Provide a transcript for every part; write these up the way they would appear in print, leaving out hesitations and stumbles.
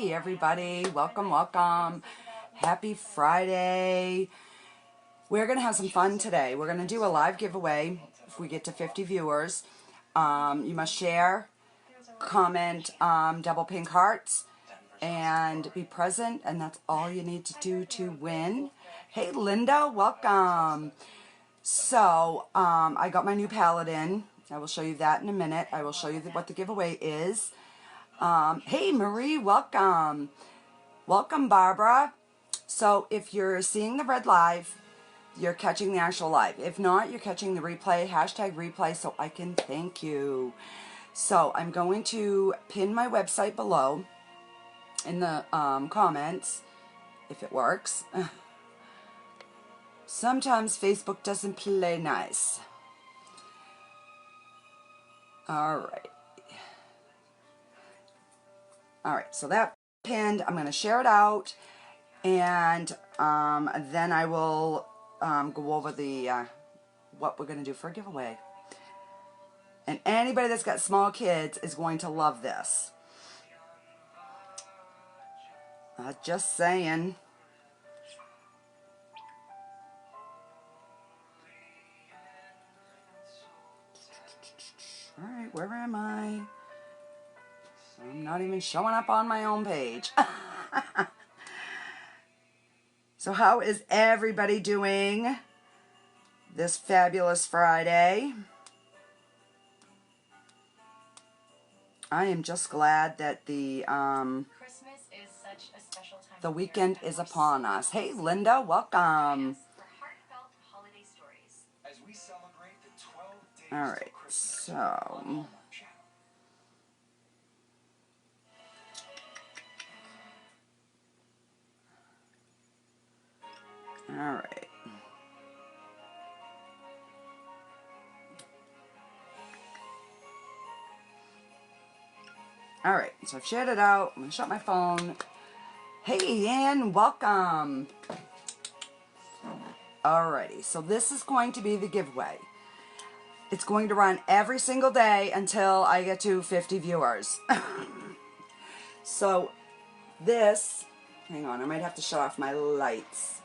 Hey everybody, welcome. Happy Friday. We're going to have some fun today. We're going to do a live giveaway if we get to 50 viewers. You must share, comment, double pink hearts, and be present, and that's all you need to do to win. Hey Linda, welcome. So, I got my new Paladin. I will show you that in a minute. I will show you what the giveaway is. Hey Marie, welcome. Welcome Barbara. So if you're seeing the red live, you're catching the actual live. If not, you're catching the replay, hashtag replay, so I can thank you. So I'm going to pin my website below in the comments, if it works. Sometimes Facebook doesn't play nice. Alright, so that pinned, I'm going to share it out, and then I will go over the what we're going to do for a giveaway. And anybody that's got small kids is going to love this. Just saying. Alright, where am I? I'm not even showing up on my own page. So how is everybody doing this fabulous Friday? I am just glad that the Christmas is such a special time. The weekend is upon us. Hey Linda, welcome. Alright, so alright. Alright, so I've shared it out. I'm going to shut my phone. Hey Ann, welcome. Alrighty, so this is going to be the giveaway. It's going to run every single day until I get to 50 viewers. So this, hang on, I might have to shut off my lights.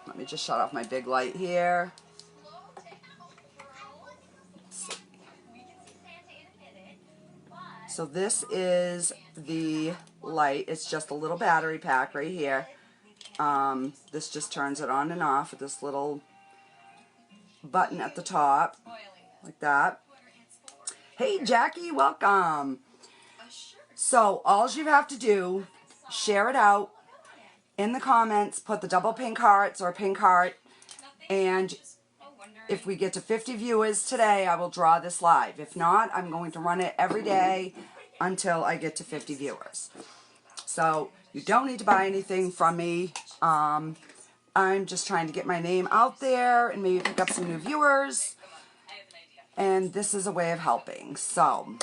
Let me just shut off my big light here. So this is the light. It's just a little battery pack right here. This just turns it on and off with this little button at the top, like that. Hey Jackie, welcome. So all you have to do, share it out in the comments, put the double pink hearts or pink heart, and if we get to 50 viewers today, I will draw this live. If not, I'm going to run it every day until I get to 50 viewers. So you don't need to buy anything from me. I'm just trying to get my name out there and maybe pick up some new viewers. And this is a way of helping. So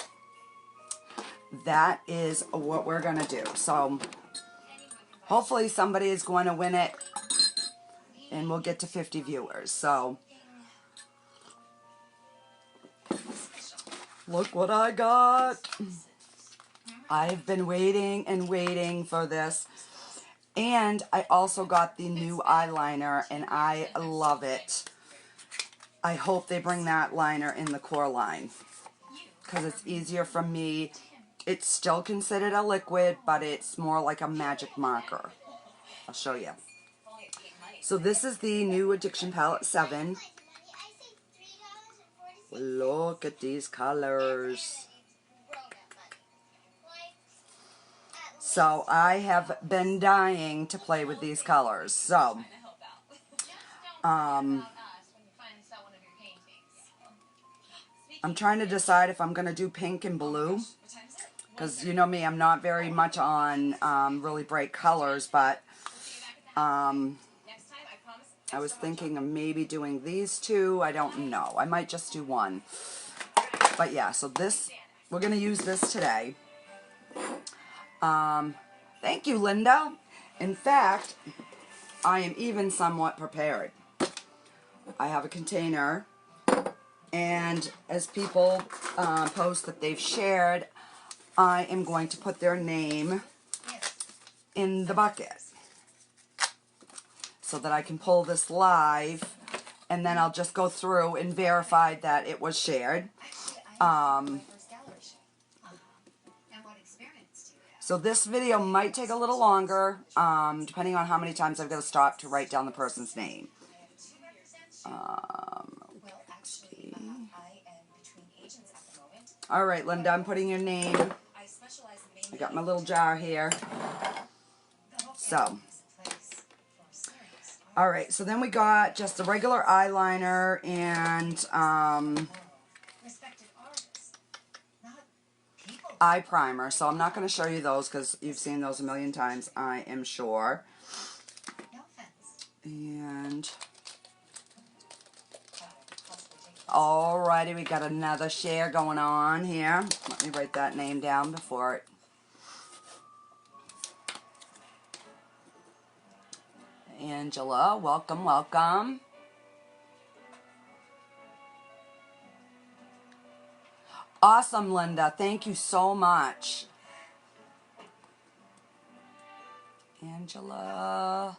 that is what we're going to do. So hopefully somebody is going to win it and we'll get to 50 viewers. So look what I got. I've been waiting and waiting for this. And I also got the new eyeliner, and I love it. I hope they bring that liner in the core line, because it's easier for me. It's still considered a liquid, but it's more like a magic marker. I'll show you. So this is the new Addiction Palette 7. Look at these colors. So I have been dying to play with these colors. So I'm trying to decide if I'm going to do pink and blue, because you know me, I'm not very much on really bright colors, but I was thinking of maybe doing these two. I don't know. I might just do one. But yeah, so this, we're going to use this today. Thank you, Linda. In fact, I am even somewhat prepared. I have a container, and as people post that they've shared, I am going to put their name in the bucket so that I can pull this live, and then I'll just go through and verify that it was shared. So this video might take a little longer, depending on how many times I've got to stop to write down the person's name. All right, Linda, I'm putting your name. I got my little jar here. So, all right, so then we got just a regular eyeliner and eye primer. So I'm not going to show you those because you've seen those a million times, I am sure. And alrighty, we got another share going on here. Let me write that name down before it. Angela, welcome, welcome. Awesome, Linda. Thank you so much. Angela.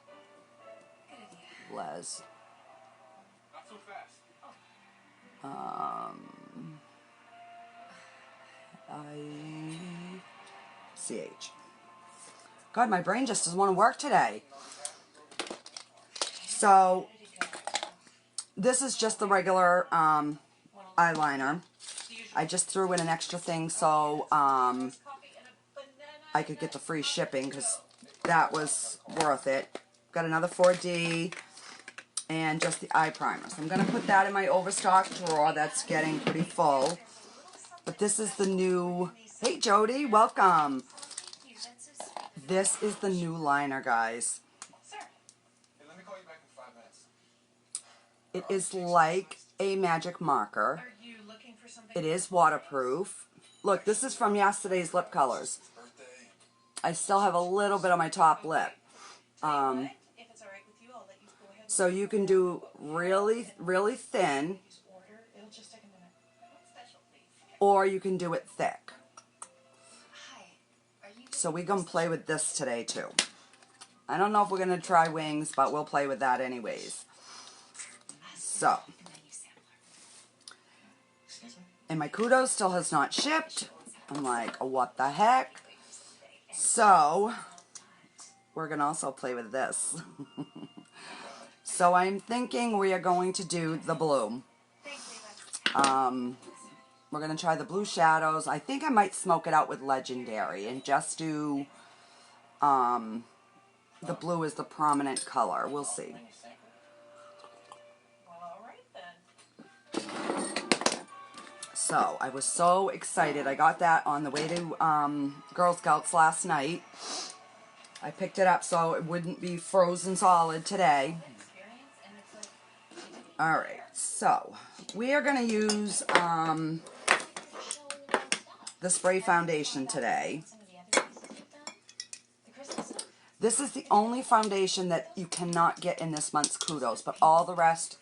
Les. I-C-H. God, my brain just doesn't want to work today. So, this is just the regular eyeliner. I just threw in an extra thing so I could get the free shipping because that was worth it. Got another 4D and just the eye primer. So I'm going to put that in my overstock drawer that's getting pretty full. But this is the new... Hey, Jody, welcome. This is the new liner, guys. It is like a magic marker. It is waterproof. Look, this is from yesterday's lip colors. I still have a little bit on my top lip. So you can do really, really thin, or you can do it thick. So we're going to play with this today too. I don't know if we're going to try wings, but we'll play with that anyways. So, and my kudos still has not shipped. I'm like, oh, what the heck? So, we're going to also play with this. So I'm thinking we are going to do the blue. We're going to try the blue shadows. I think I might smoke it out with Legendary and just do the blue as the prominent color. We'll see. So I was so excited. I got that on the way to Girl Scouts last night. I picked it up so it wouldn't be frozen solid today. Alright, so we are going to use the spray foundation today. This is the only foundation that you cannot get in this month's Kudos, but all the rest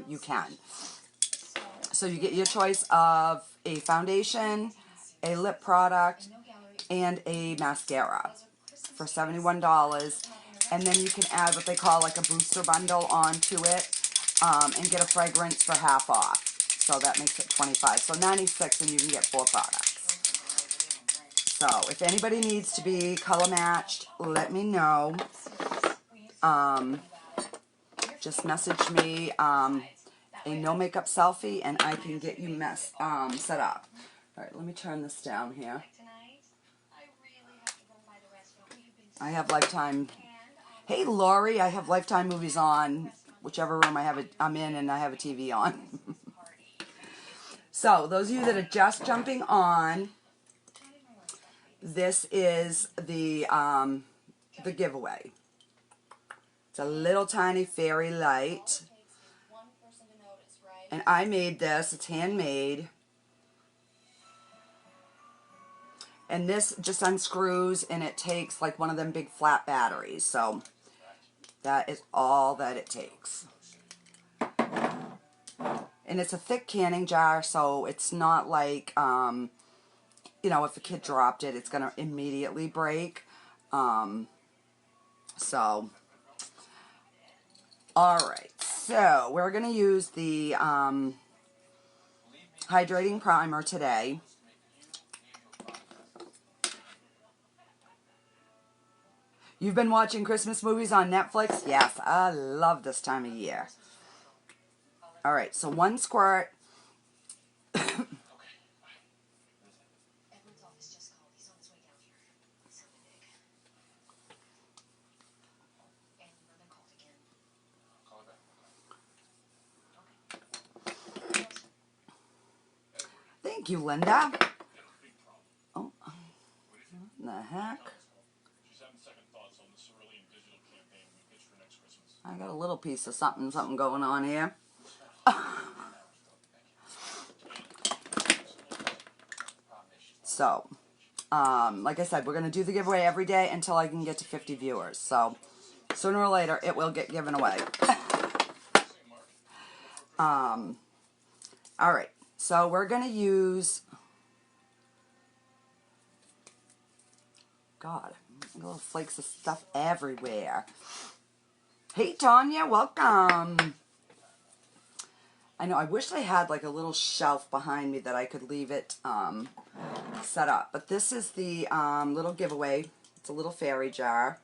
you can. So you get your choice of a foundation, a lip product, and a mascara for $71. And then you can add what they call like a booster bundle onto it and get a fragrance for half off. So that makes it $25. So $96 and you can get 4 products. So if anybody needs to be color matched, let me know. Just message me a no makeup selfie and I can get you set up. Alright, let me turn this down here. I have Lifetime. Hey Lori, I have Lifetime movies on whichever room I'm in and I have a TV on. So those of you that are just jumping on, this is the giveaway. It's a little tiny fairy light. And I made this. It's handmade. And this just unscrews and it takes like one of them big flat batteries. So that is all that it takes. And it's a thick canning jar, so it's not like, you know, if a kid dropped it, it's going to immediately break. So, alright. So, we're going to use the hydrating primer today. You've been watching Christmas movies on Netflix? Yes, I love this time of year. Alright, so 1 squirt. Thank you, Linda. Oh, what the heck? I got a little piece of something going on here. So, like I said, we're going to do the giveaway every day until I can get to 50 viewers. So, sooner or later, it will get given away. Alright, so we're going to use... God, little flakes of stuff everywhere. Hey, Tanya, welcome. I know, I wish I had like a little shelf behind me that I could leave it set up. But this is the little giveaway. It's a little fairy jar.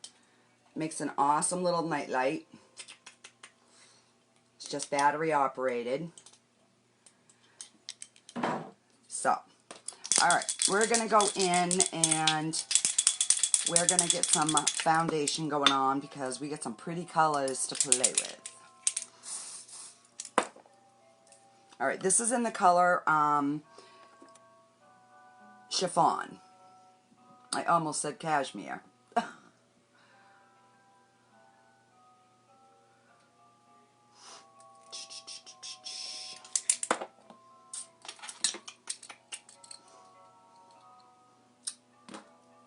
Makes an awesome little nightlight. It's just battery operated. So, alright, we're going to go in and we're going to get some foundation going on because we get some pretty colors to play with. Alright, this is in the color chiffon. I almost said cashmere.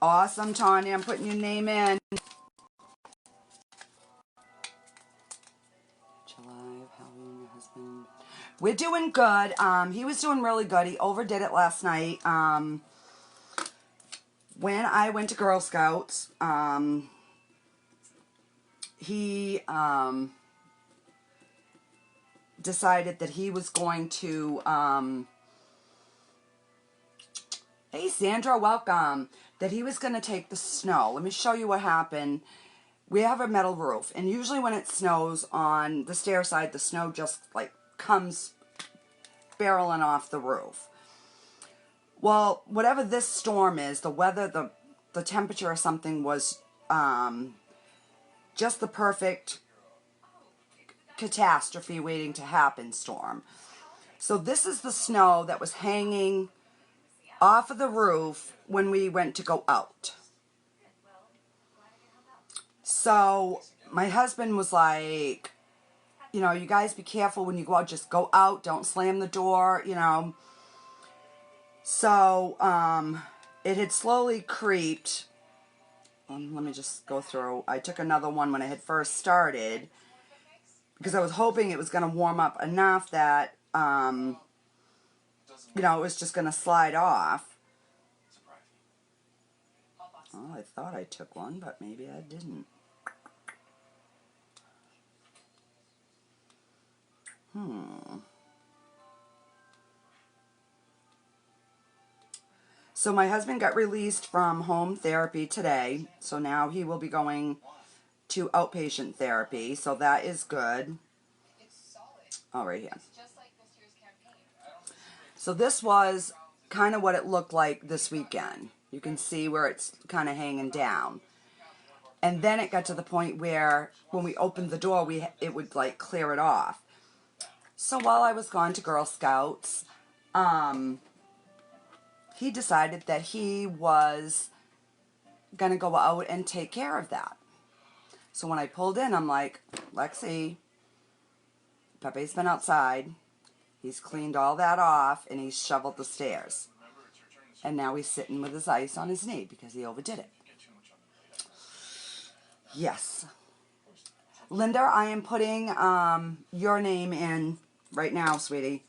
Awesome, Tanya. I'm putting your name in. July, Halloween, your husband. We're doing good. He was doing really good. He overdid it last night. When I went to Girl Scouts, he decided that he was going to... hey, Sandra, welcome. That he was going to take the snow. Let me show you what happened. We have a metal roof, and usually when it snows on the stair side, the snow just like comes barreling off the roof. Well, whatever this storm is, the weather, the temperature or something was just the perfect catastrophe waiting to happen storm. So this is the snow that was hanging off of the roof when we went to go out. So my husband was like, you know, you guys be careful when you go out. Just go out. Don't slam the door, you know. So it had slowly creeped. Let me just go through. I took another one when I had first started because I was hoping it was going to warm up enough that, you know, it was just going to slide off. Oh, I thought I took one, but maybe I didn't. So my husband got released from home therapy today. So now he will be going to outpatient therapy. So that is good. Oh, right here. So this was kind of what it looked like this weekend. You can see where it's kind of hanging down. And then it got to the point where when we opened the door, it would like clear it off. So while I was gone to Girl Scouts, he decided that he was going to go out and take care of that. So when I pulled in, I'm like, Lexi, Pepe's been outside. He's cleaned all that off, and he's shoveled the stairs. And now he's sitting with his ice on his knee because he overdid it. Yes. Linda, I am putting your name in right now, sweetie.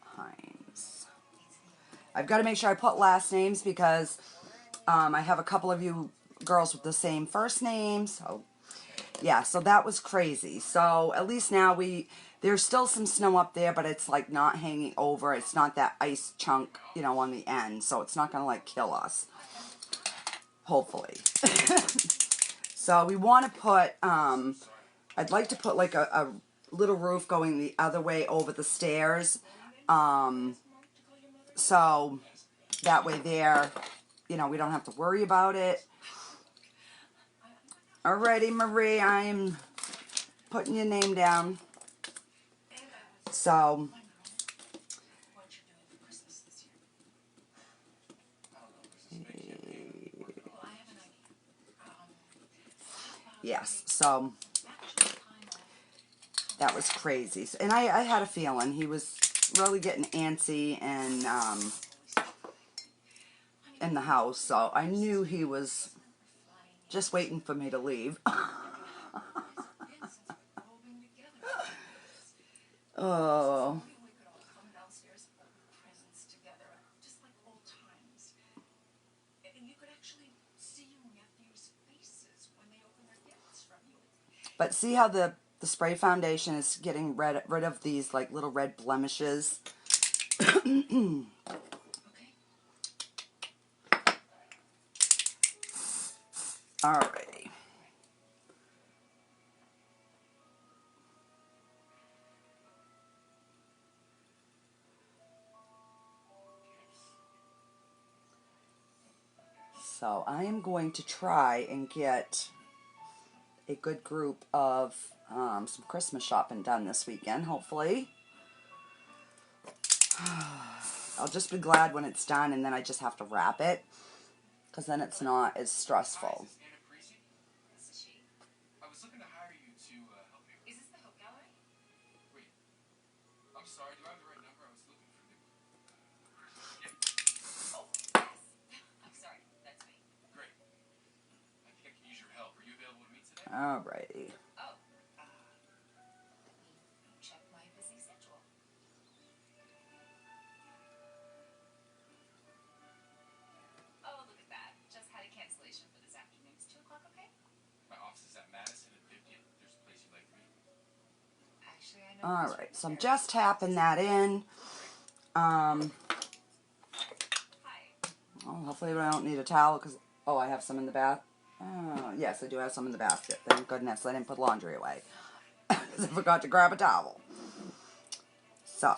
Hines. I've got to make sure I put last names because I have a couple of you girls with the same first name, so yeah, so that was crazy. So at least now there's still some snow up there, but it's like not hanging over. It's not that ice chunk, you know, on the end, so it's not gonna like kill us, hopefully. So we want to put, I'd like to put like a little roof going the other way over the stairs, so that way there, you know, we don't have to worry about it. Alrighty, Marie, I'm putting your name down. So, yes, so that was crazy. And I had a feeling he was really getting antsy and in the house, so I knew he was just waiting for me to leave. Oh. But see how the spray foundation is getting rid of these like little red blemishes? Alrighty. So I am going to try and get a good group of some Christmas shopping done this weekend, hopefully. I'll just be glad when it's done and then I just have to wrap it, because then it's not as stressful. Alrighty. Alright, so I'm just tapping that in. Oh, hopefully I don't need a towel, because, oh, I have some in the bath. Oh, yes, I do have some in the basket. Thank goodness I didn't put laundry away, because I forgot to grab a towel. So,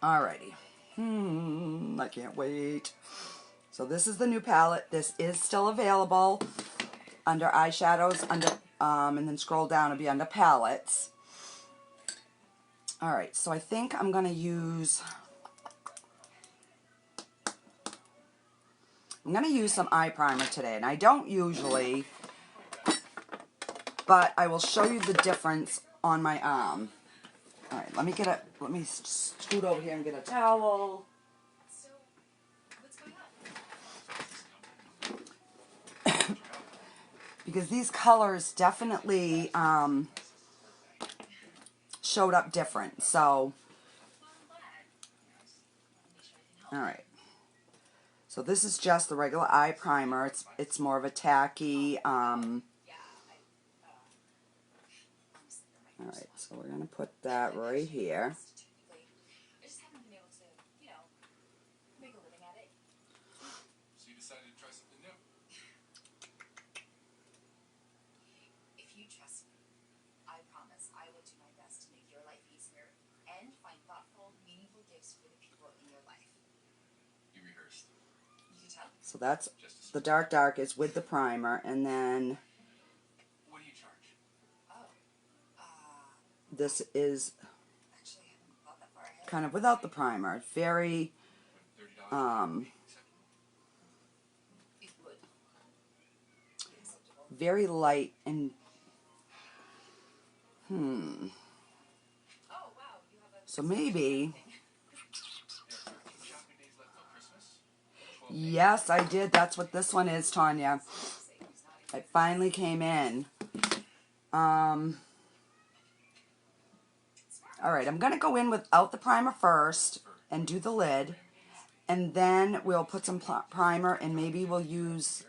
alrighty. I can't wait. So this is the new palette. This is still available under eyeshadows, and then scroll down and be under palettes. Alright, so I think I'm going to use some eye primer today, and I don't usually, but I will show you the difference on my arm. Alright, let me scoot over here and get a towel. Because these colors definitely showed up different, so, alright. So this is just the regular eye primer. It's more of a tacky, alright, so we're going to put that right here. So that's the dark is with the primer, and then this is kind of without the primer. Very very light and so maybe, yes, I did. That's what this one is, Tanya. It finally came in. Alright, I'm going to go in without the primer first, and do the lid, and then we'll put some primer, and maybe we'll use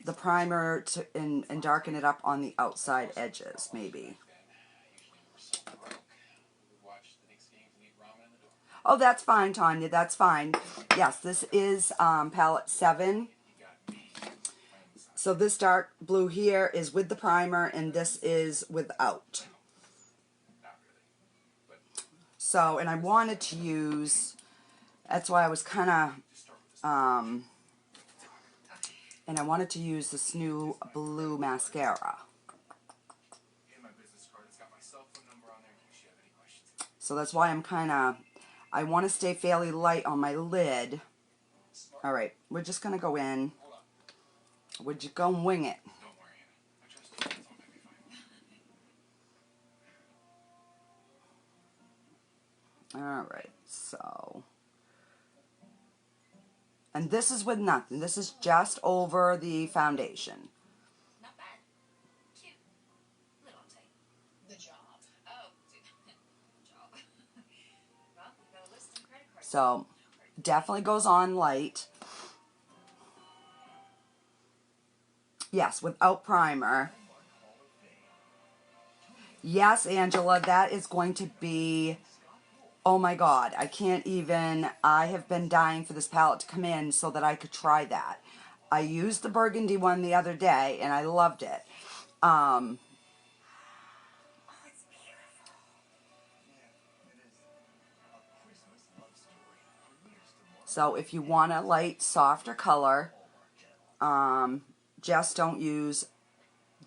the primer to and darken it up on the outside edges, maybe. Oh, that's fine, Tanya, that's fine. Yes, this is palette 7. So this dark blue here is with the primer, and this is without. So, and I wanted to use, that's why I was kind of, and I wanted to use this new blue mascara. So that's why I'm kind of, I want to stay fairly light on my lid. Alright, we're just going to go in. We're just going to wing it. Alright, so. And this is with nothing. This is just over the foundation. Not bad. Cute. Little tight. The job. Oh, the job. Well, we've got a list and credit cards. So, definitely goes on light. Yes, without primer. Yes, Angela, that is going to be, oh my God, I can't even, I have been dying for this palette to come in so that I could try that. I used the burgundy one the other day, and I loved it. So if you want a light, softer color, just don't use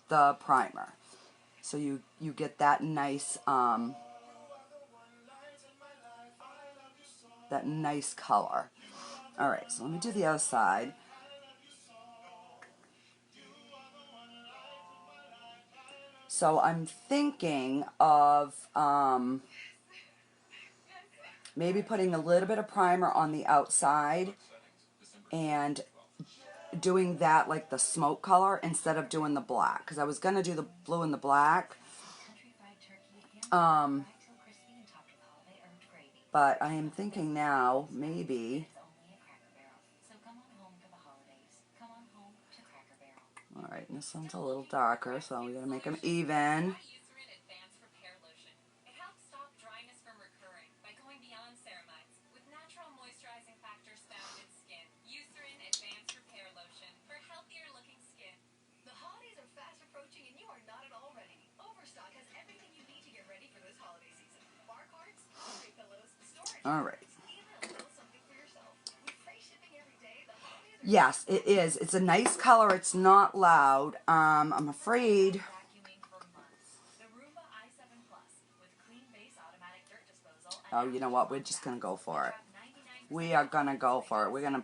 the primer. So you get that nice color. Alright, so let me do the other side. So I'm thinking of maybe putting a little bit of primer on the outside and doing that like the smoke color instead of doing the black, because I was going to do the blue and the black, but I am thinking now maybe, alright, this one's a little darker, so we're going to make them even. Alright. Yes, it is. It's a nice color. It's not loud. I'm afraid. Oh, you know what? We're just going to go for it. We are going to go for it. We're going to...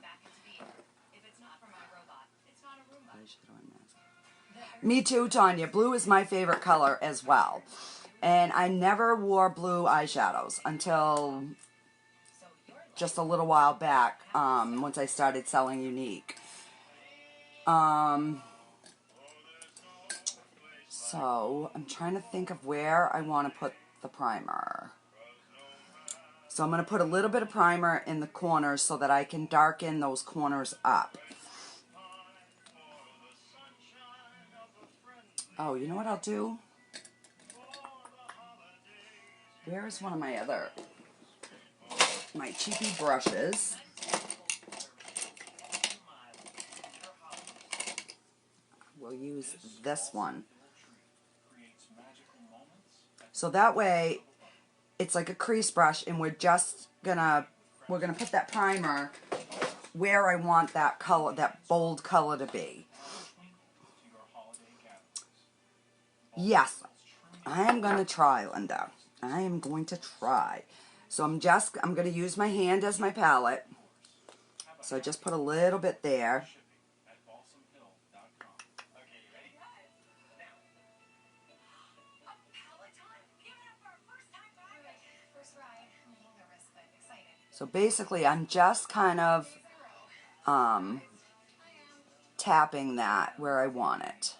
Me too, Tanya. Blue is my favorite color as well. And I never wore blue eyeshadows until just a little while back, once I started selling Younique. So, I'm trying to think of where I want to put the primer. So I'm going to put a little bit of primer in the corners so that I can darken those corners up. Oh, you know what I'll do? Where is one of my cheapy brushes? We'll use this one. So that way, it's like a crease brush, and we're gonna put that primer where I want that color, that bold color to be. Yes, I am going to try, Linda. I am going to try. So I'm going to use my hand as my palette. So I just put a little bit there. So basically I'm just kind of tapping that where I want it.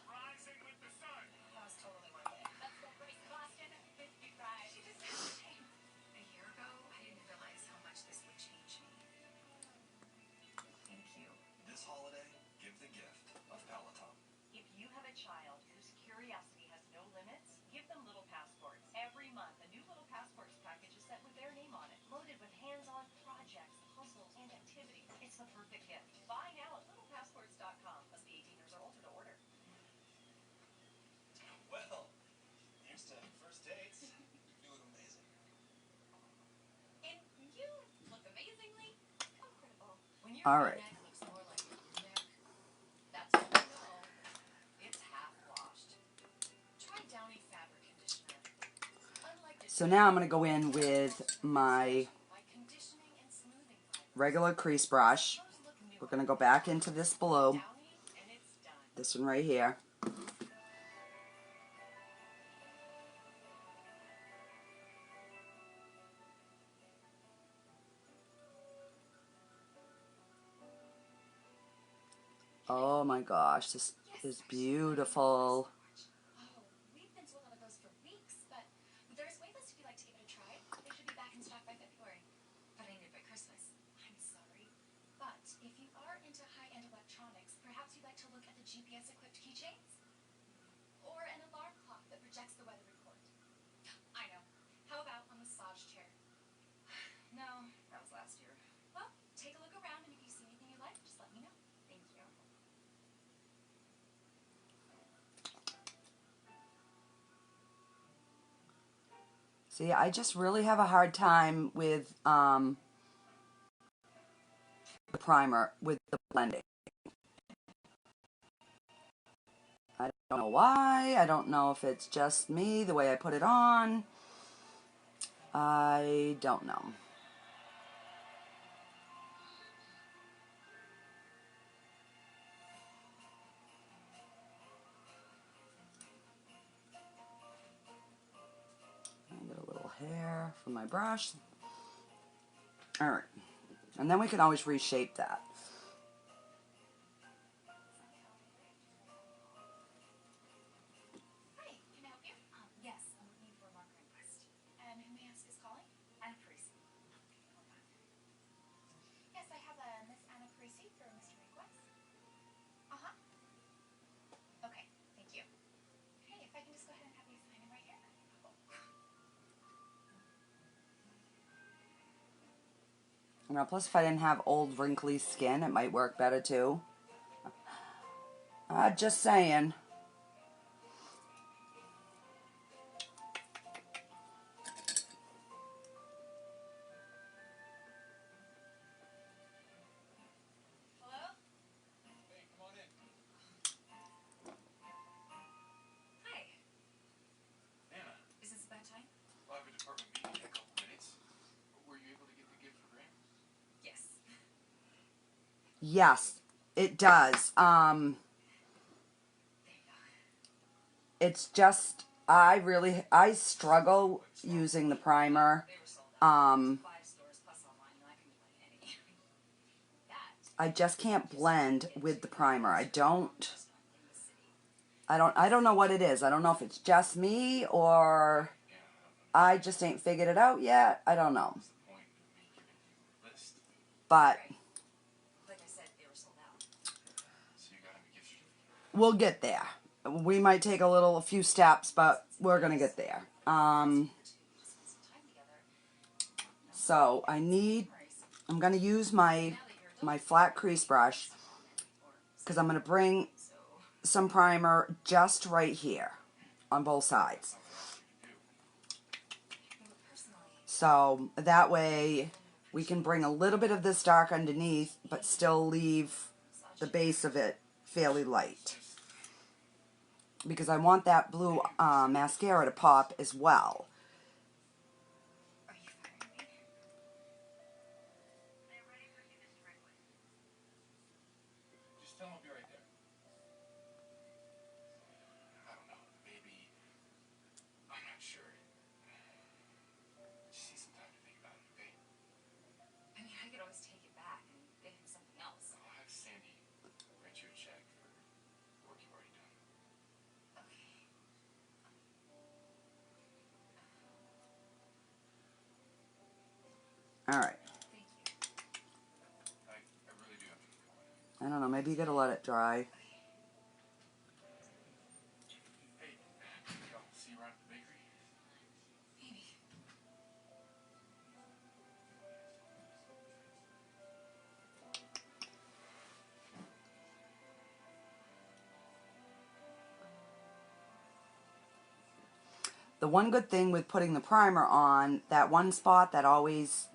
with hands-on projects, puzzles, and activities. It's the perfect gift. Buy now at littlepassports.com. Must be 18 years or older to order. Well, here's to first dates. You look amazing. And you look amazingly comfortable. When your All right. neck looks more like your neck, that's when you know it's half washed. Try Downy fabric conditioner. Unlike So now I'm going to go in with my by conditioning and smoothing fibers, regular crease brush. clothes look new. We're going to go back into this blue, Downy, and it's done. this one right here. Oh my gosh, this is beautiful. Oh, we've been sold out of those for weeks, but there's waitlist if you'd like to give it a try. They should be back in stock by February. But I need it by Christmas. I'm sorry. But if you are into high-end electronics, perhaps you'd like to look at the GPS-equipped keychains? Or an alarm clock that projects the weather report. I know. How about a massage chair? No, that was last year. Well, take a look around, and if you see anything you like, just let me know. Thank you. See, I just really have a hard time with the primer, with the blending. I don't know why. I don't know if it's just me, the way I put it on. I don't know. I get a little hair from my brush. Alright. And then we can always reshape that. Hi, can I help you? Yes, I'm looking for a marker request. And who may I ask is calling? Anna Parisi. Hold on. Yes, I have a Miss Anna Parisi for Mr. Request. Uh-huh. Okay, thank you. Hey, if I can just go ahead and have you sign in right here. Oh. Now, plus if I didn't have old wrinkly skin, it might work better too. Just saying. Hello? Hey, come on in. Hi. Anna, Is this a bad time? I have a department meeting in a couple minutes. Were you able to get the gift for Graham? Yes. Yes, it does. There you go. It's just, I struggle using the primer. They were sold out. 5 stores plus online, and I couldn't find any. That I just can't blend with the primer. I don't restaurant in the city. I don't know what it is. I don't know if it's just me or I just ain't figured it out yet. I don't know. What's the point of me giving you a list? But Like I said, they were sold out. So you got him a gift certificate. we'll get there. We might take a few steps, but we're going to get there. So I'm going to use my flat crease brush because I'm going to bring some primer just right here on both sides. So that way we can bring a little bit of this dark underneath, but still leave the base of it fairly light. Because I want that blue mascara to pop as well. Are you firing me? Just tell him I'll be right there. I don't know. Maybe. I'm not sure. Just need some time to think about it, okay? I mean, I could always take it back and get him something else. I'll have Sandy write you a check for work you've already done. Okay. Alright. Thank you. I really do have to get going. I don't know, maybe you gotta let it dry. Hey, I'll see you around at the bakery. Maybe. The one good thing with putting the primer on, that one spot that always,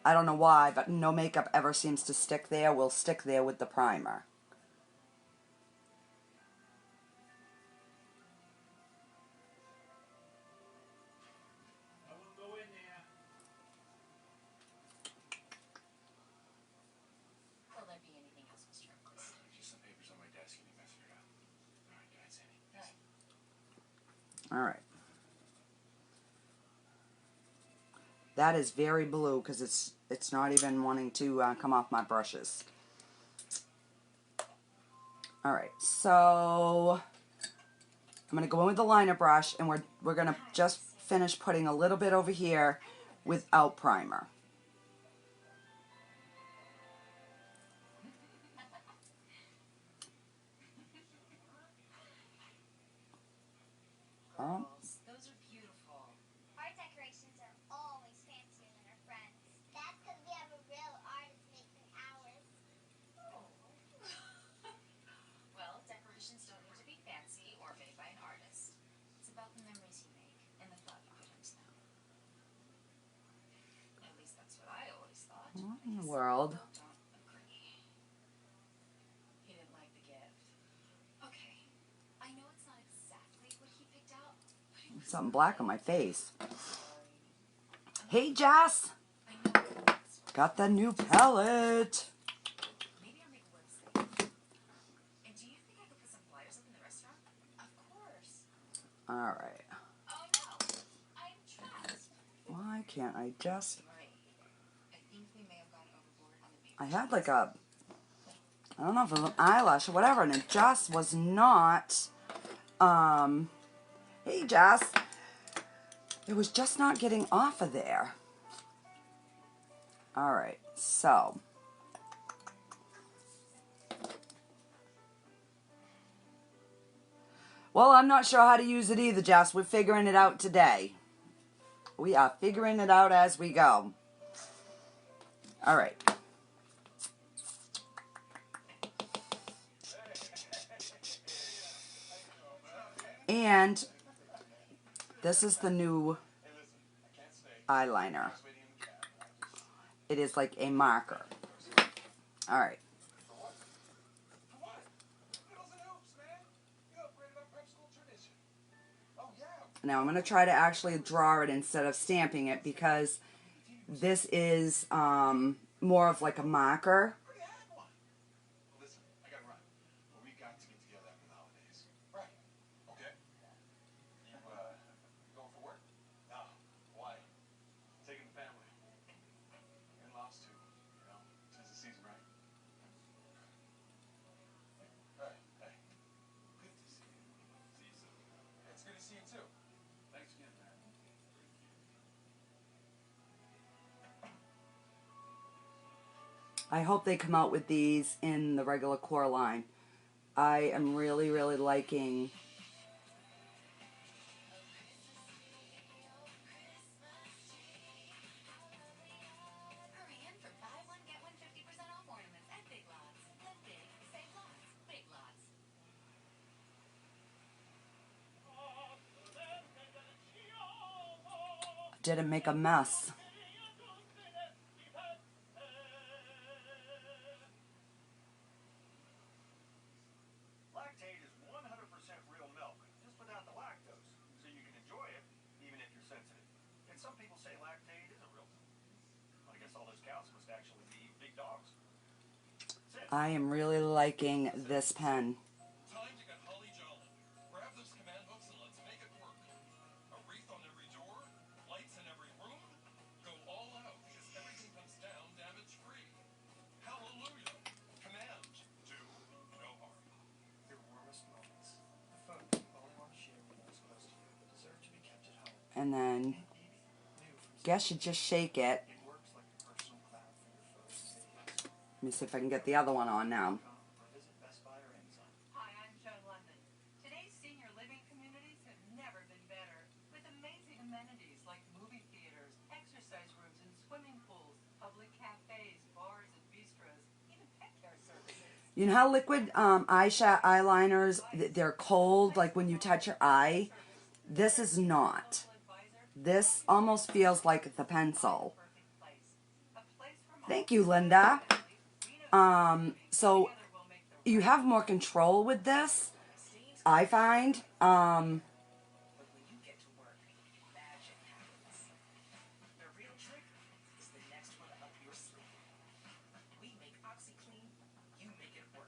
I don't know why, but no makeup ever seems to stick there, will stick there with the primer. I will go in there. Will there be anything else, Mr. Oakley? Just some papers on my desk and you messed it up. All right, go ahead, Sandy. All right. All right. That is very blue because it's not even wanting to come off my brushes. All right, so I'm going to go in with the liner brush, and we're going to just finish putting a little bit over here without primer. Those are beautiful. Our decorations are always fancier than our friends. That's because we have a real artist making ours. Well, decorations don't need to be fancy or made by an artist. It's about the memories you make and the thought you put into them. At least that's what I always thought. What in the world? Don't agree. He didn't like the gift. Okay, I know it's not exactly what he picked out, but it was Something black on my face. sorry. Hey, Jess! I know it's Got the new palette. maybe I'll make a website. And do you think I could put some flyers up in the restaurant? Of course. All right. Oh no, I'm trapped. Why can't I just... Right. I think we may have gone overboard on the beach. I had like a... I don't know if it was an eyelash or whatever, and it just was not... Hey, Jess. It was just not getting off of there. All right, so... Well, I'm not sure how to use it either, Jess. We're figuring it out today. We are figuring it out as we go. All right. And this is the new eyeliner. It is like a marker. All right. Now I'm going to try to actually draw it instead of stamping it because this is more of like a marker. Listen, I gotta run. But we got to get together after the holidays. Right. Okay. You, going for work? No. Why? Taking the family. In-laws too. You know, since the season, right? Hey, hey. Good to see you. See you soon. It's good to see you too. Thanks again, man. I hope they come out with these in the regular core line. I am really, really liking... Hurry in for buy one, get one 50% off ornaments at Big Lots. Live big, save lots. Big Lots. Didn't make a mess. Lactate is 100% real milk, just without the lactose, so you can enjoy it even if you're sensitive. And some people say lactate isn't real milk. I guess all those cows must actually be big dogs. I am really liking this pen. Time to get holly jolly. Grab those command hooks and let's make it work. A wreath on every door, lights in every room. Go all out because everything comes down damage-free. Hallelujah. Command. Do no harm. Your warmest moments, the fun you only want to share with those close to you, deserve to be kept at home. And then, New from guess you just shake it. it works like a personal cloud for your photos and videos. Let me see if I can get the other one on now. Or visit Best Buy or Amazon. Hi, I'm Joan London. Today's senior living communities have never been better, with amazing amenities like movie theaters, exercise rooms and swimming pools, public cafes, bars and bistros, even pet care services. You know how liquid eyeliners, they're cold, like when you touch your eye, This is not. This almost feels like the pencil. Thank you, Linda. So you have more control with this, I find. But when you get to work, magic happens. The real trick is the next one up your sleeve. We make OxyClean, you make it work.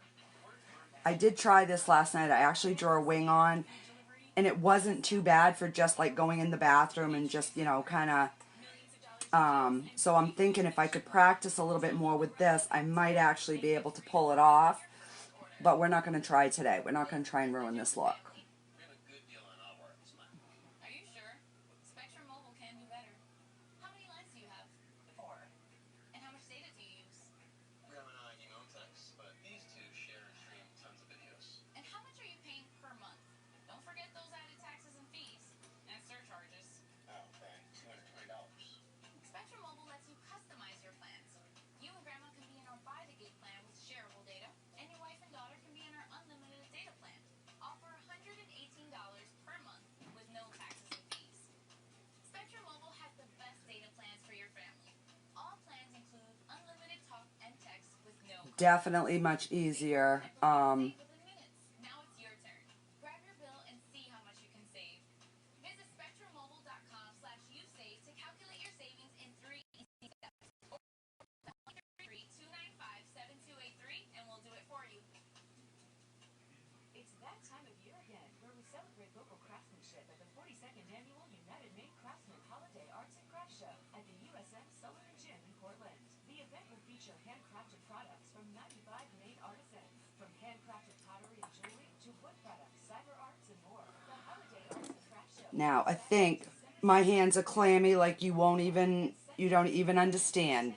I did try this last night. I actually drew a wing on, and it wasn't too bad for just like going in the bathroom and just, you know, kind of, so I'm thinking if I could practice a little bit more with this, I might actually be able to pull it off, but we're not going to try today. We're not going to try and ruin this look. We have a good deal on our work this month. Are you sure? Spectrum Mobile can do better. How many lines do you have? 4. And how much data do you use? We have an iPhone text, but these two share and stream tons of videos. And how much are you paying per month? Don't forget those added taxes and fees. And surcharges. Oh, right. $220. Spectrum Mobile lets you customize your plans. You and Grandma can be in our buy the gig plan with shareable data, and your wife and daughter can be in our unlimited data plan. Offer $118 per month with no taxes and fees. Spectrum Mobile has the best data plans for your family. All plans include unlimited talk and text with no cost. Definitely much easier. Save within minutes. Now it's your turn. Grab your bill and see how much you can save. Visit spectrummobile.com/usave to calculate your savings in 3 easy steps. Or 295-7283 and we'll do it for you. It's that time of year again where we celebrate local craftsmanship at the 42nd Annual United Made Craftsmen Holiday Arts and Crafts Show at the USM Sullivan Gym in Portland. The event will feature handcrafted products from 95 main artisans, from handcrafted pottery and jewelry to wood products, cyber arts, and more. The Holiday Arts and Crafts Show. Now, I think my hands are clammy like you don't even understand,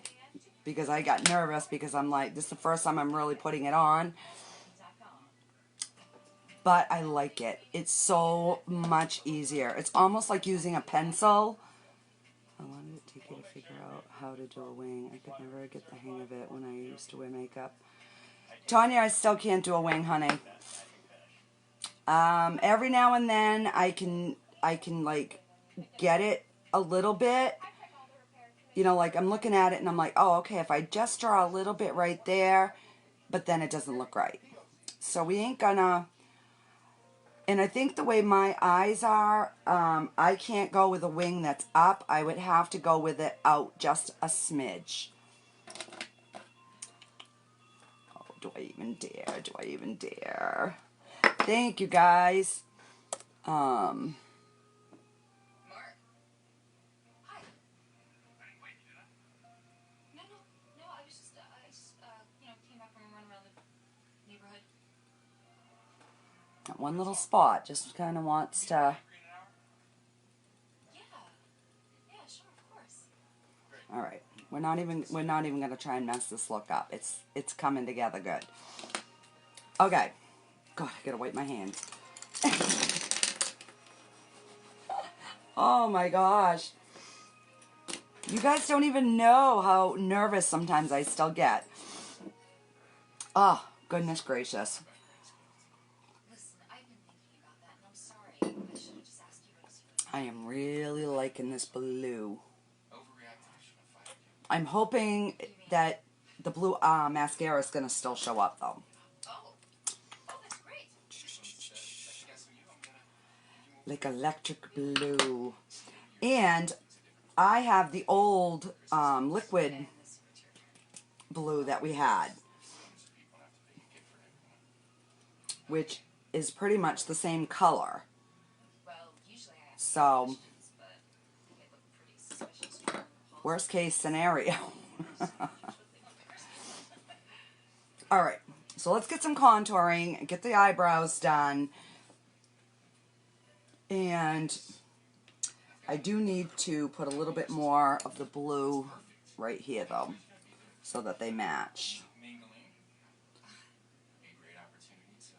because I got nervous because I'm like, this is the first time I'm really putting it on. But I like it. It's so much easier. It's almost like using a pencil. How long did it take you to figure out how to do a wing? I could never get the hang of it when I used to wear makeup. Tanya, I still can't do a wing, honey. Every now and then I can like get it a little bit. You know, like I'm looking at it and I'm like, oh, okay, if I just draw a little bit right there, but then it doesn't look right. So we ain't gonna. And I think the way my eyes are, I can't go with a wing that's up. I would have to go with it out just a smidge. Oh, do I even dare? Do I even dare? Thank you, guys. Mark. Hi. I didn't wake you, did I? No, I just came back from a run around the neighborhood. That one little spot just kind of wants to. Agree in an hour? Yeah, sure, of course. All right, we're not even gonna try and mess this look up. It's coming together good. Okay, God, I gotta wipe my hands. Oh my gosh, you guys don't even know how nervous sometimes I still get. Oh, goodness gracious. Listen, I've been thinking about that, and I'm sorry. I should have just asked you what else you I am really liking this blue. Overreacting, I shouldn't have fired you. I'm hoping that the blue mascara is gonna still show up though. Oh, that's great. Second guessing you, I'm gonna. Like electric blue. And I have the old liquid And this material. blue that we had, People have to pay a gift for everyone. which is pretty much the same color. Well, usually I have So, suspicions, but they look pretty suspicious during the holidays. worst case scenario. Usually they look embarrassing. All right, so let's get some contouring, get the eyebrows done. And I do need to put a little bit more of the blue right here though, so that they match. Mingling. A great opportunity to.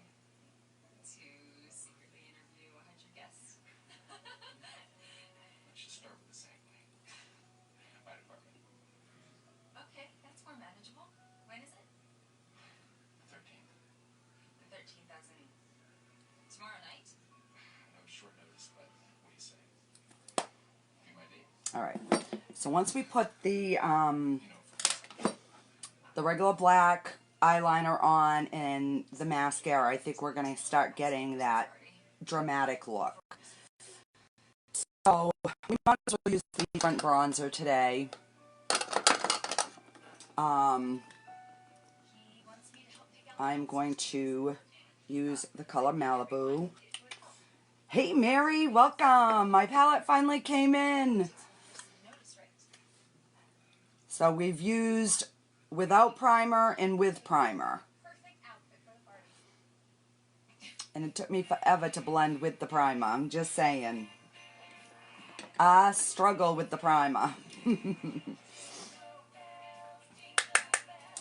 To secretly interview 100 guests. Let's just start with the sampling. My department. Okay, that's more manageable. When is it? The 13th. The 13th, as in tomorrow night? I know it's short notice, but All right. So once we put the regular black eyeliner on and the mascara, I think we're going to start getting that dramatic look. So we might as well use the front bronzer today. I'm going to use the color Malibu. Hey Mary, welcome! My palette finally came in. So we've used without primer and with primer. And it took me forever to blend with the primer, I'm just saying. I struggle with the primer.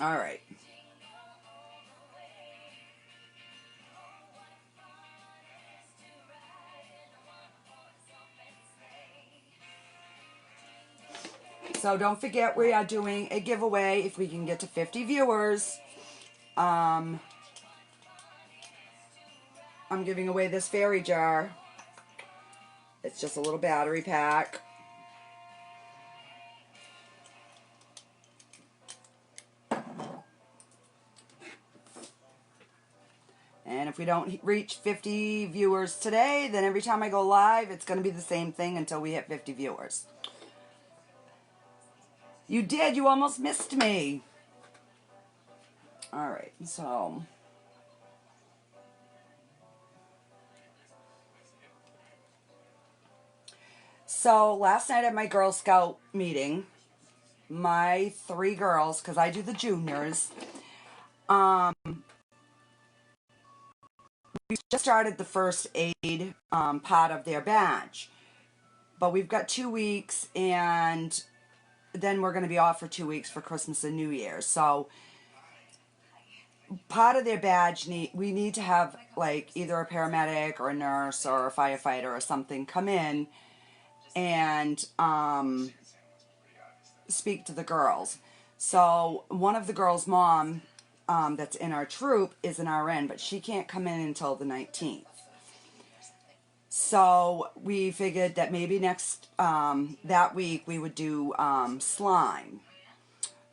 Alright. So don't forget we are doing a giveaway if we can get to 50 viewers. I'm giving away this fairy jar. It's just a little battery pack. And if we don't reach 50 viewers today, then every time I go live, it's going to be the same thing until we hit 50 viewers. You did. You almost missed me. All right. So last night at my Girl Scout meeting, my 3 girls, because I do the juniors, we just started the first aid part of their badge. But we've got 2 weeks, and then we're going to be off for 2 weeks for Christmas and New Year's. So part of their badge, we need to have like either a paramedic or a nurse or a firefighter or something come in and speak to the girls. So one of the girls' mom that's in our troop is an RN, but she can't come in until the 19th. So we figured that maybe next, that week we would do slime.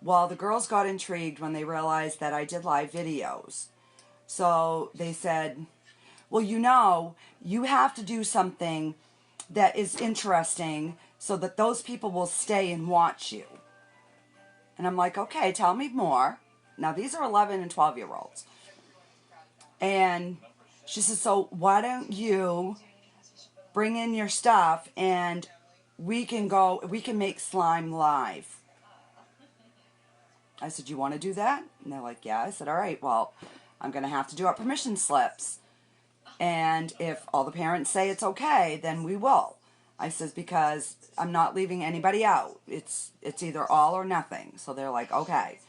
Well, the girls got intrigued when they realized that I did live videos. So they said, well, you have to do something that is interesting so that those people will stay and watch you. And I'm like, okay, tell me more. Now, these are 11 and 12-year-olds. And she says, so why don't you bring in your stuff and we can make slime live. I said, you want to do that? And they're like, yeah. I said, all right, well, I'm going to have to do up permission slips. And if all the parents say it's okay, then we will. I says, because I'm not leaving anybody out. It's either all or nothing. So they're like, okay.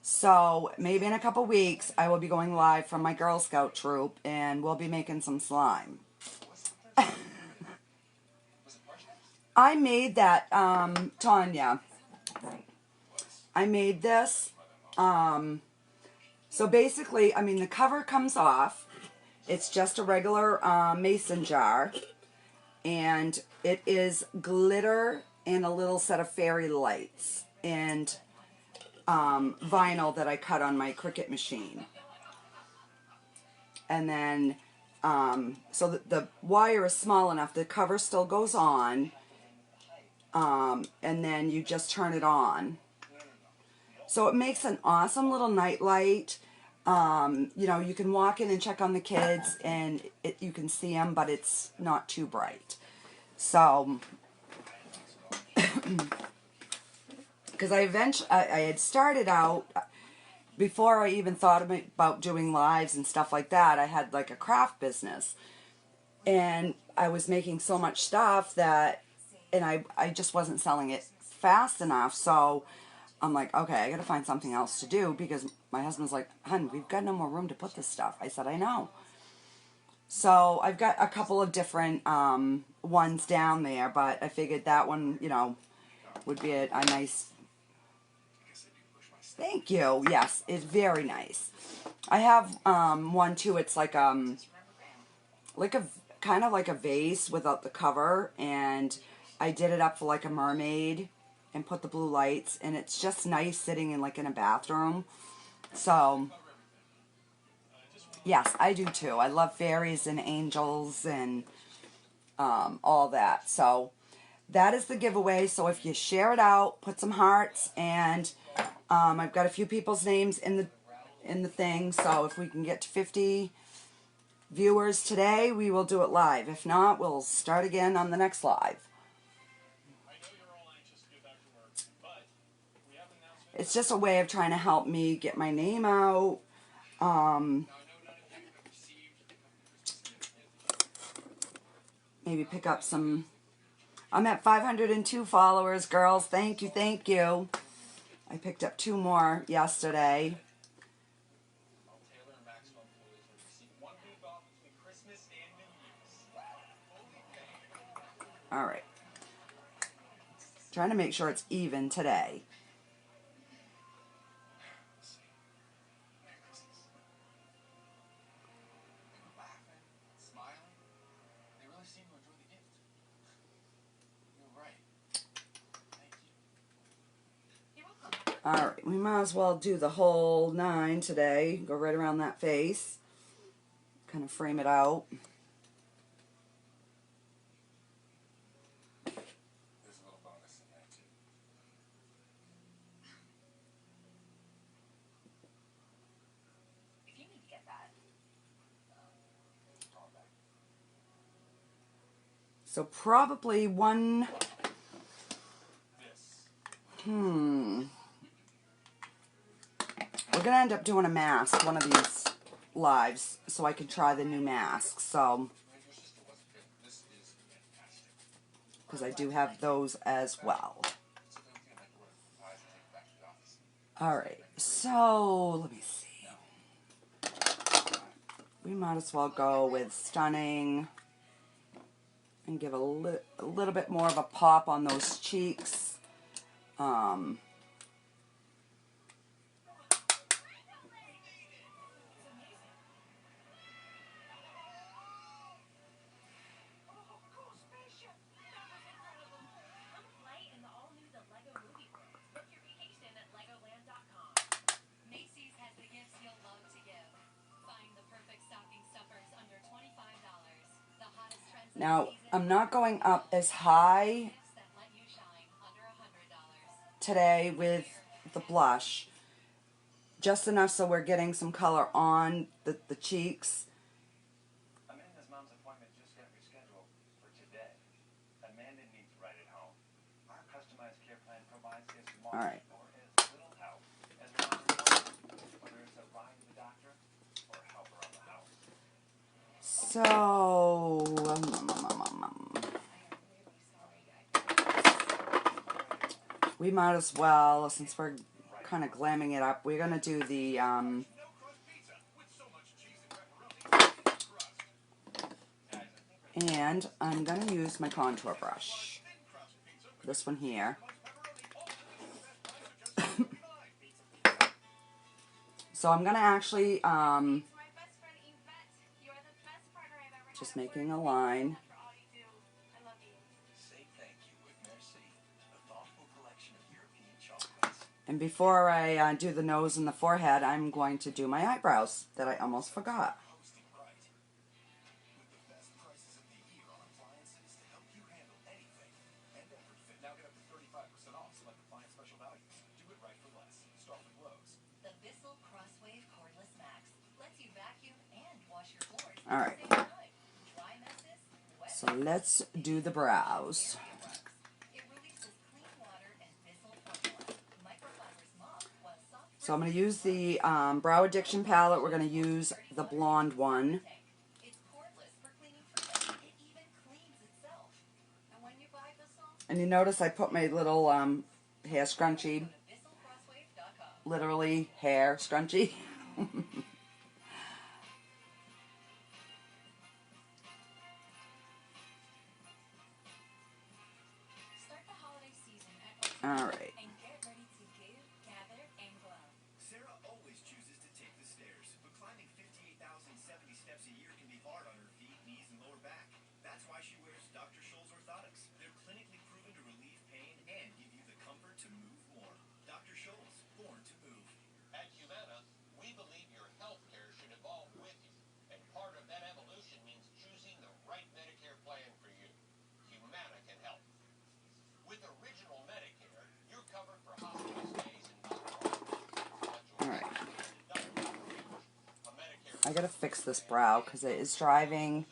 So maybe in a couple weeks, I will be going live from my Girl Scout troop, and we'll be making some slime. I made that, Tanya. I made this. So basically, I mean, the cover comes off. It's just a regular mason jar. And it is glitter and a little set of fairy lights. And vinyl that I cut on my Cricut machine. And then, so the wire is small enough, the cover still goes on. And then you just turn it on. So it makes an awesome little night light. You know, you can walk in and check on the kids and you can see them, but it's not too bright. So, because I had started out, before I even thought about doing lives and stuff like that, I had like a craft business. And I was making so much stuff that, and I just wasn't selling it fast enough. So I'm like, okay, I got to find something else to do, because my husband's like, hun, we've got no more room to put this stuff. I said, I know. So I've got a couple of different ones down there, but I figured that one, you know, would be a nice... Thank you. Yes, it's very nice. I have one too. It's like a kind of like a vase without the cover, and I did it up for like a mermaid and put the blue lights, and it's just nice sitting in like in a bathroom. So yes, I do too. I love fairies and angels and all that. So that is the giveaway. So if you share it out, put some hearts, and I've got a few people's names in the thing. So if we can get to 50 viewers today, we will do it live. If not, we'll start again on the next live. I know you're all anxious to get back to work, but we have an announcement. It's just a way of trying to help me get my name out. Now, I know none of you have received Maybe pick up some. I'm at 502 followers, girls. Thank you, thank you. I picked up 2 more yesterday. Taylor and Maxwell employees will receive 1 week off between Christmas and New Year's. All right. Trying to make sure it's even today. Merry Christmas. They were laughing, smiling. They really seemed to enjoy the gift. You're right. Thank you. You're welcome. All right, we might as well do the whole 9 today. Go right around that face. Kind of frame it out. There's a little bonus in there too. If you need to get that, Call it back. So probably one. This. We're going to end up doing a mask, one of these lives, so I can try the new mask. So, Your sister wasn't good. This is fantastic. because I do have those as well. So then we can make it work. I have to take it back to the office. All right, so let me see. We might as well go with Stunning and give a little bit more of a pop on those cheeks. Cool spaceship. That was incredible. Come play in the all-new The Lego Movie World. Book your vacation at Legoland.com. Macy's has the gifts you'll love to give. Find the perfect stocking stuffers under $25. The hottest trends of the Now, season. I'm not going up as high Gifts that let you shine under $100. today with the blush. Just enough so we're getting some color on the cheeks. Amanda's mom's appointment just got rescheduled for today. Amanda needs right at home. Our customized care plan provides as much right. or as little help as one requires, whether it's a ride to the doctor or help around the house. So, we might as well, since we're kind of glamming it up, we're going to do the, No crust pizza with so much cheese and pepperoni. and I'm going to use my contour brush. Thin crust pizza with This one here. pepperoni. All of it is the best price of just $2.49. So I'm going to actually, It's my best friend Yvette. You are the best partner I've ever had. just making a line. For all you do. I love you. Say thank you with Merci, a thoughtful collection of European chocolates. And before I do the nose and the forehead, I'm going to do my eyebrows that I almost forgot. Hosting right. With the best prices of the year on appliances to help you handle anything and everything. Now get up to 35% off select appliance special values. Do it right for less. Start with Lowe's. the Bissell Crosswave Cordless Max lets you vacuum and wash your floors All right. at the same time. Dry messes, wet So let's do the brows. It releases clean water and Bissell formula. Microfibers mop while soft So I'm going to use the Brow Addiction palette. We're going to use the blonde one. It's cordless for cleaning freedom. It even cleans itself. And when you buy Bissell, And you notice I put my little hair scrunchie, BissellCrosswave.com. literally hair scrunchie. Start the holiday season at Ocean All right. and get ready to give, gather, and glow. Sarah always chooses to take the stairs, but climbing 58,070 steps a year can be hard on her feet, knees, and lower back. That's why she wears Dr. Scholl's orthotics. They're clinically proven I gotta fix this brow because it is driving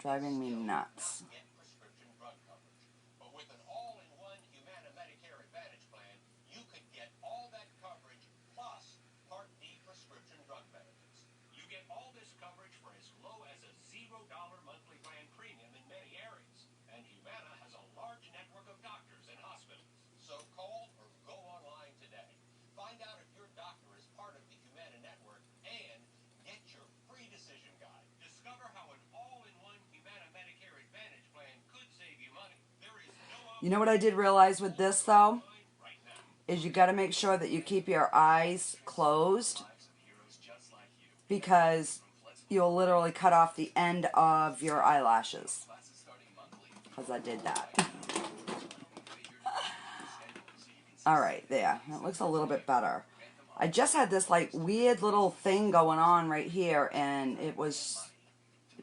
me nuts. Get prescription drug coverage. But with an all-in-one Humana Medicare Advantage plan, you could get all that coverage plus Part D prescription drug benefits. You get all this coverage for as low as a $0 monthly plan premium in many areas. And Humana has a large network of doctors and hospitals. So call or go online today. Find out if your doctor is part of the Humana network and get your free decision guide. Discover how an all-in-one Humana Medicare Advantage plan could save you money. There is no You know what I did realize with this though? right now. Is you gotta make sure that you keep your eyes closed Lives of heroes just like you. because you'll literally cut off the end of your eyelashes. Classes starting monthly. Because I did that. Alright, there. That looks a little bit better. I just had this like weird little thing going on right here and it was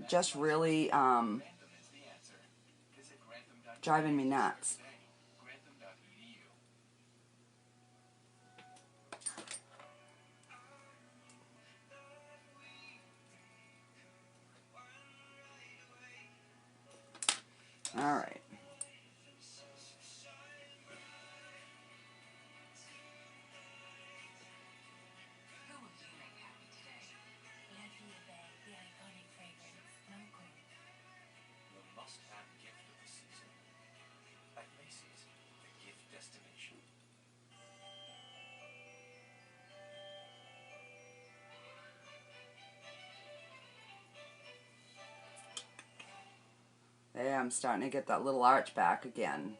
just really Grantham is the answer. Visit Grantham.edu. driving me nuts. Grantham.edu. Alright. Who will you make happy today? La Vie Belle, the iconic fragrance, Lancôme. The must-have gift of the season. At Macy's, the gift destination. There, I'm starting to get that little arch back again.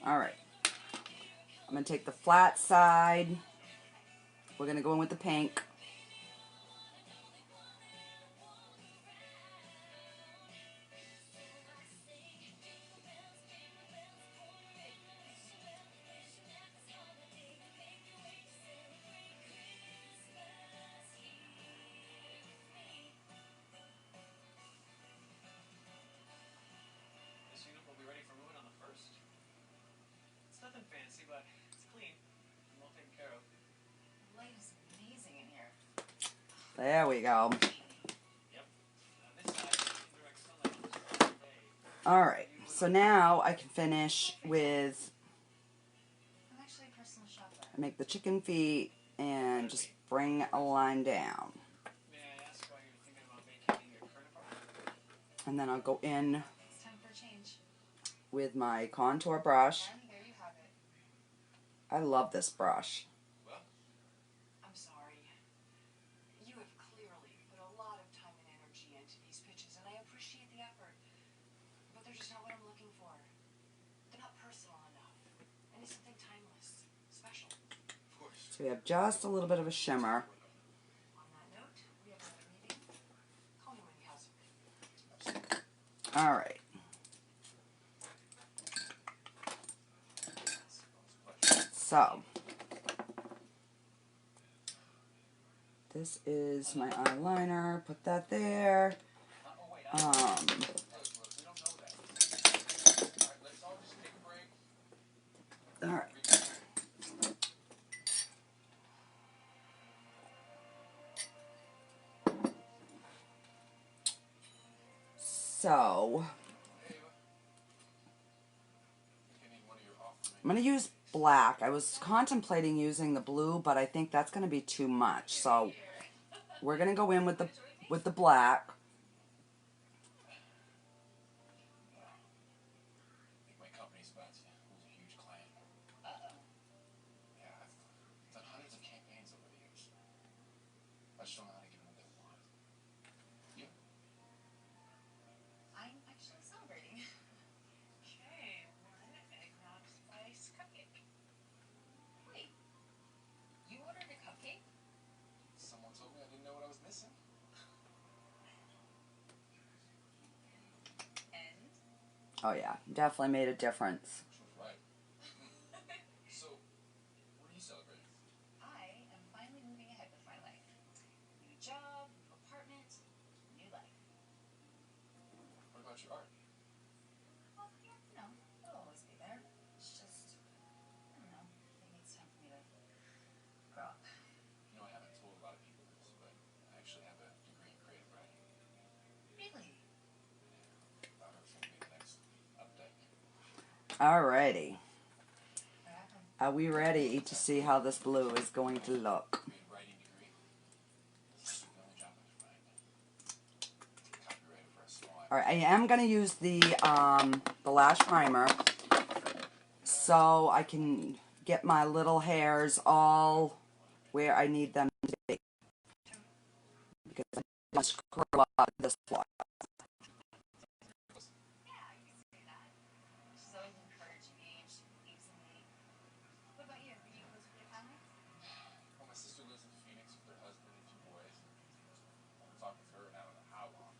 Alright. I'm going to take the flat side. We're going to go in with the pink. This unit will be ready for moving on the 1st. It's nothing fancy, but it's clean and well taken care of. The light is amazing in here. There we go. Yep. This side, indirect sunlight on this whole day. Alright. So now I can finish with, I'm actually a personal shopper. make the chicken feet and just bring a line down. May I ask why you're thinking about vacating your current apartment? And then I'll go in It's time for a change. with my contour brush. And there you have it. I love this brush. Well, I'm sorry. You have clearly put a lot of time and energy into these pitches, and I appreciate the effort. But they're just not what I'm looking for. They're not personal enough. I need something timeless, special. of course. So we have just a little bit of a shimmer. On that note, we have another meeting. Call me when you have something. Alright. So, this is my eyeliner. Put that there. We don't know that. Alright, let's all just take a break. Alright. So, I'm going to use black. I was contemplating using the blue, but I think that's going to be too much. So, we're going to go in with the black. My company's about to lose a huge client. Yeah, I've done hundreds of campaigns over the years. I just don't know how to give them what they want. You? I'm actually celebrating. Okay, one eggnog spice cupcake. Wait. You ordered a cupcake? Someone told me I didn't know what I was missing. Oh yeah, definitely made a difference. Right. So, what are you celebrating? I am finally moving ahead with my life. New job, new apartment, new life. What about your art? Well, yeah, it'll always be there. It's just, I don't know, maybe it's time for me to grow up. You know, I haven't told a lot of people this, but I actually have a degree in creative writing. Really? Thought I was going to be the next Updike. Alrighty. What happened? Are we ready to see how this blue is going to look? I mean, writing degree. This is the only job I can find. Copywriter for a small Alright, I am going to use the lash primer so I can get my little hairs all where I need them to be. Because I just screw up this one. Yeah, I can see that. She's always encouraging me and she believes in me. What about you? Are you close with your family? Well, my sister lives in Phoenix with her husband and 2 boys. I haven't talked with her in I don't know how long.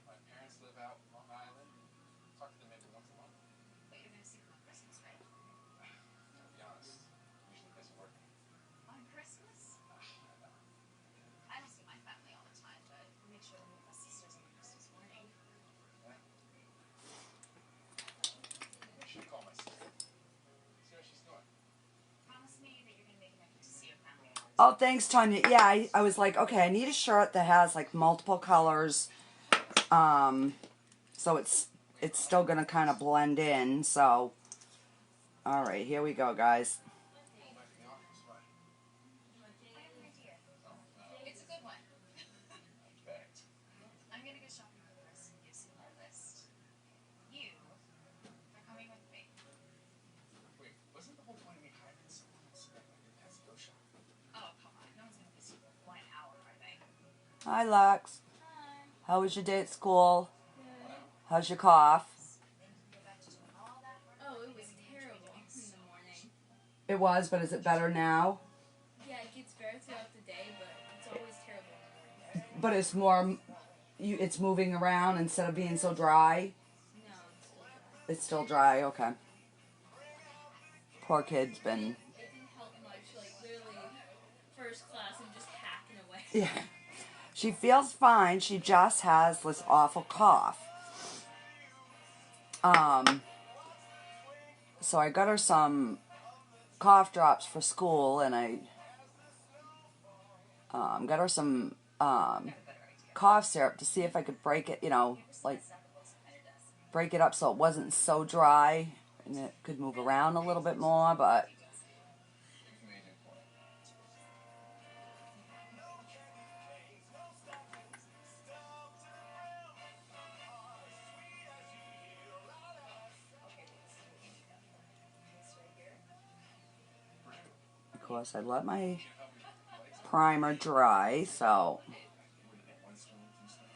My parents live out in Long Island. Talk to them maybe once a month. But you're gonna see them on Christmas, right? To be honest, usually busy working. On Christmas? I don't see my family all the time, but I'll make sure to meet my sisters on Christmas morning. Yeah. I should call my sister. See how she's doing. Promise me that you're gonna make an effort to see your family. Oh, thanks, Tanya. Yeah, I was like, okay, I need a shirt that has like multiple colors. So it's still gonna kind of blend in. So, all right, here we go, guys. Go back to the office. Why? I have an idea. It's a good one. I bet. I'm gonna go shopping for the rest of the gifts on our list. You are coming with me. Wait, wasn't the whole point of me hiring someone so that I didn't have to go shopping? Oh, come on. No one's gonna miss you for 1 hour, are they? Hi, Lex. Hi. How was your day at school? Good. How's your cough? Oh, it was terrible in the morning. It was, but is it better now? Yeah, it gets better throughout the day, but it's always terrible in the morning. But it's more, it's moving around instead of being so dry. No, It's still dry. Okay. Poor kid's been. it didn't help much. Like, literally, first class and just hacking away. Yeah. She feels fine. She just has this awful cough. So I got her some cough drops for school, and I got her some cough syrup to see if I could break it, like break it up so it wasn't so dry and it could move around a little bit more, but You made your point. of course I let my primer dry, so One stone, 2 stones.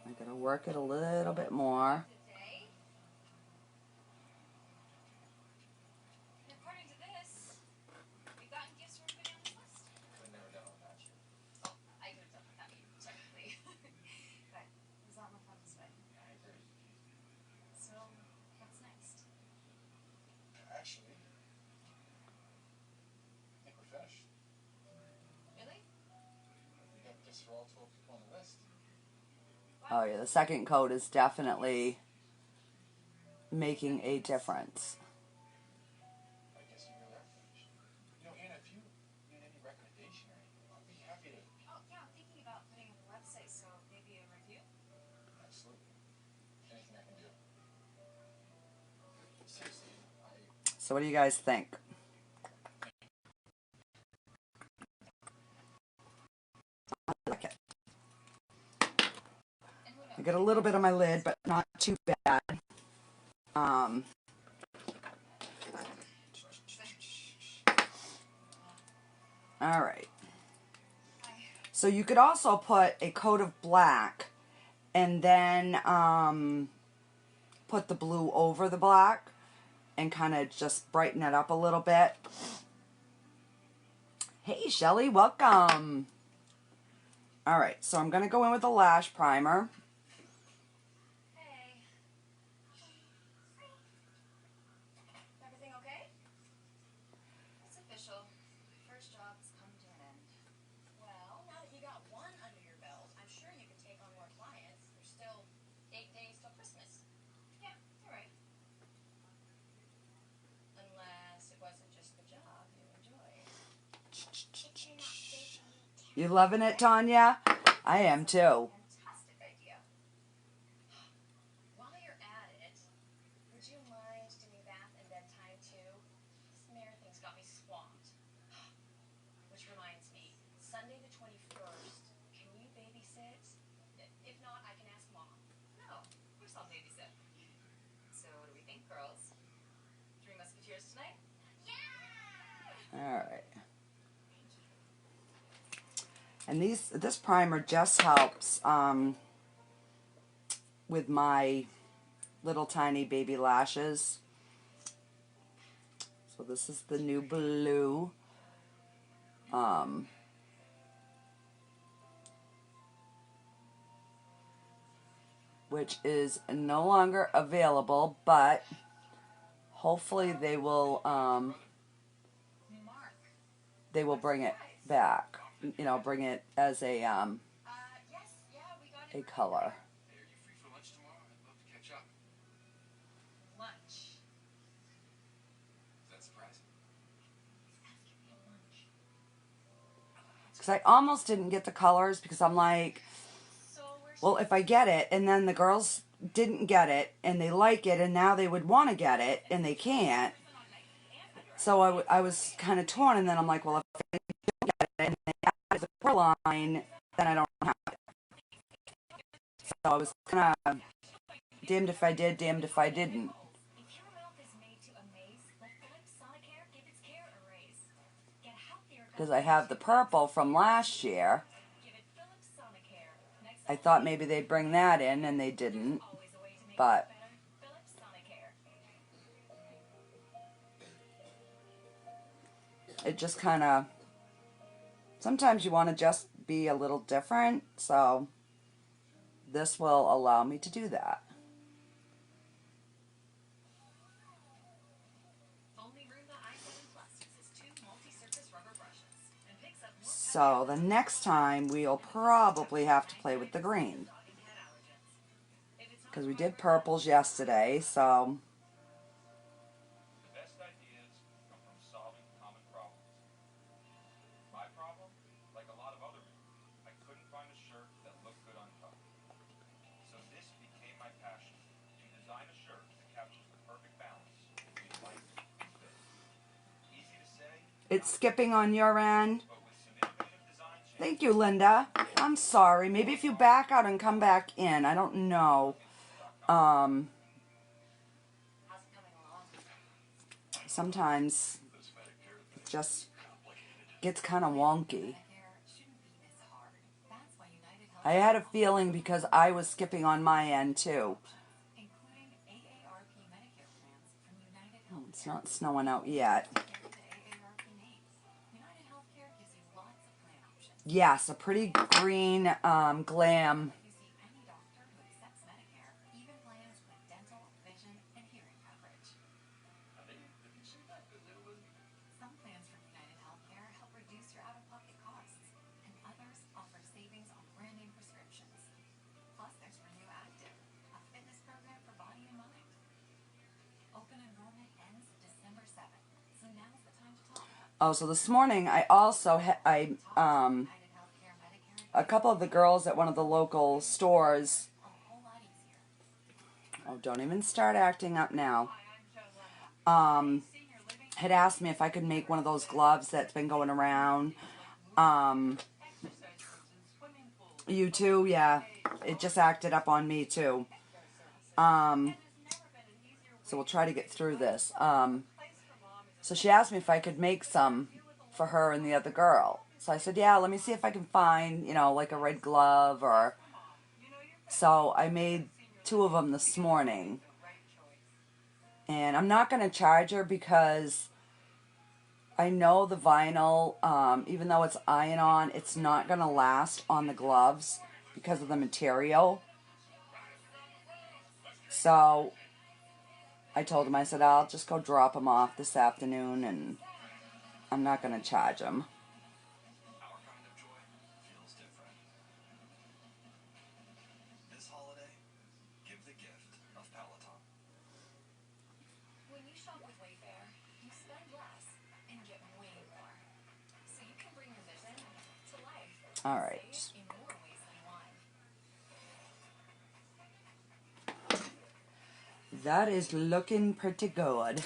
I gotta work it a little bit more. Today? And according to this, we've gotten gifts for everybody on this list. I've never done all that. Oh, I could have done without you, technically. But it was a lot more fun this way. I agree. So, what's next? Actually, I think we're finished. Really? We got gifts for all 12 people on the list. Oh yeah, the second coat is definitely making a difference. I guess you really are finished. You know, Anna, if you need any recommendation or anything, I'll be happy to. Oh, yeah, I'm thinking about putting up a website, so maybe a review? Absolutely. Anything I can do. Seriously, So what do you guys think? I like it. And what I got a little bit on my lid, but not too bad. All right. So you could also put a coat of black and then put the blue over the black and kind of just brighten it up a little bit. Hey, Shelly, welcome. All right, so I'm going to go in with the lash primer. Hey. You loving it, Tanya? I am too. Fantastic idea. While you're at it, would you mind doing bath and bedtime too? This marathon's got me swamped. Which reminds me, Sunday the 21st, can you babysit? If not, I can ask Mom. No, of course I'll babysit. So what do we think, girls? Three Musketeers tonight? All right. And this primer just helps with my little tiny baby lashes. So this is the new blue. Which is no longer available, but hopefully they will bring it back. You know, bring it as a color. Hey, are you free for lunch tomorrow? I'd love to catch up. Lunch. Is that surprising? Because I almost didn't get the colors because I'm like, well, if I get it and then the girls didn't get it and they like it and now they would want to get it and they can't. So I was kind of torn, and then I'm like, well, if I don't get it and they add the color line, then I don't have it. So I was kind of damned if I did, damned if I didn't. If your mouth is made to amaze, let Philips Sonicare give its care a raise. Get healthier. Because I have the purple from last year. Give it Philips Sonicare. Next I thought maybe they'd bring that in, and they didn't. always a way to make But it better. Philips Sonicare. it just kind of, sometimes you want to just be a little different, so this will allow me to do that. Only Roomba i7 Plus uses 2 multi-surface rubber brushes and picks up more So the next time we'll probably have to play with the green, dog and cat allergens. If it's not because we did purples yesterday, so The best ideas come from solving common problems. My problem, like a lot of other men, I couldn't find a shirt that looked good on top. So this became my passion, to design a shirt that captures the perfect balance between life and fit. Easy to say, it's skipping on your end. but with some innovative design changes, Thank you, Linda. I'm sorry. Maybe if you back out and come back in. I don't know. how's it coming along? Sometimes it just gets kind of wonky. Medicare shouldn't be this hard. That's why United Health, I had a feeling because I was skipping on my end too. including AARP Medicare plans from United Health. It's not snowing out yet. Care the AARP names. United Healthcare gives you lots of plan options. Yes, a pretty green glam. You see any doctor who accepts Medicare, even plans with dental, vision, and hearing coverage. Some plans from United Healthcare help reduce your out-of-pocket costs, and others offer savings on brand name prescriptions. Plus, there's Renew Active, a fitness program for body and mind. Open enrollment ends December 7th, so now's the time to talk. Oh, so this morning I also United Healthcare Medicare a couple of the girls at one of the local stores. a whole lot easier. Oh, don't even start acting up now. Had asked me if I could make one of those gloves that's been going around. Exercise rooms and swimming pools. You too, yeah. It just acted up on me too. So we'll try to get through this. So she asked me if I could make some for her and the other girl. So I said, yeah, let me see if I can find, like a red glove or... So I made 2 of them this morning. And I'm not going to charge her because I know the vinyl, even though it's iron-on, it's not going to last on the gloves because of the material. So I told him, I said, I'll just go drop them off this afternoon and I'm not going to charge them. Our kind of joy feels different. This holiday, give the gift of Peloton. When you shop with Wayfair, you spend less and get way more. So you can bring your vision to life. All right. In more ways than one. That is looking pretty good.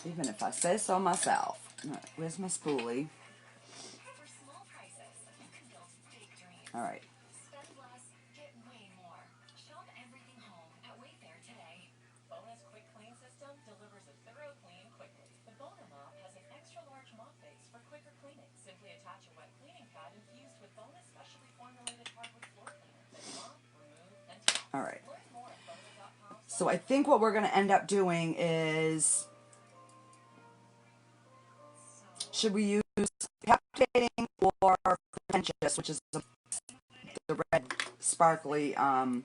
Even if I say so myself. Where's my spoolie? For small prices, you can build big dreams. All right. Spend less, get way more. Shop everything home at Wayfair today. Bonus Quick Clean System delivers a thorough clean quickly. The Bona Mop has an extra large mop base for quicker cleaning. Simply attach a wet cleaning pad infused with Bona specially formulated hardwood floor cleaner. Then mop, remove, and top. All right. Learn more at Bona.com. So I think what we're going to end up doing is, should we use captivating or pretentious, which is the red sparkly, I'm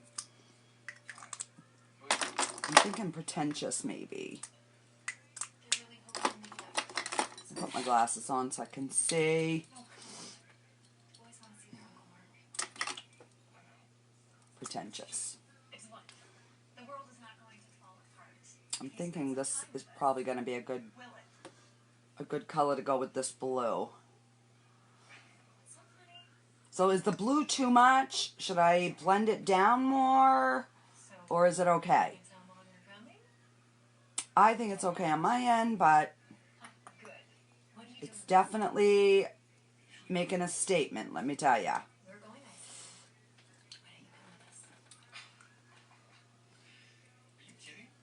thinking pretentious maybe. I'll put my glasses on so I can see. Pretentious. The world is not going to fall apart. I'm thinking this is probably going to be a good color to go with this blue. So is the blue too much? Should I blend it down more? Or is it okay? I think it's okay on my end, but it's definitely making a statement, let me tell ya.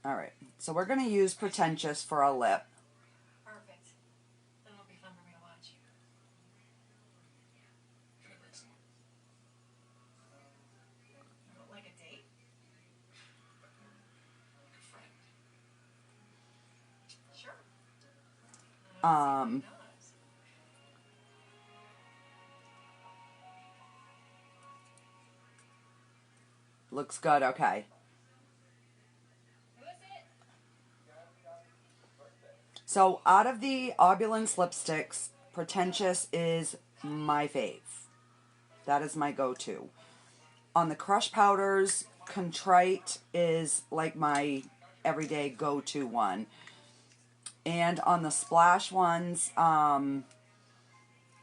Alright, so we're going to use pretentious for our lip. Perfect. That'll be fun for me to watch. Can I bring someone? Like a date? Like a friend? Sure. Looks good, okay. So out of the Opulence lipsticks, Pretentious is my fave. That is my go-to. On the Crush powders, Contrite is like my everyday go-to one. And on the Splash ones,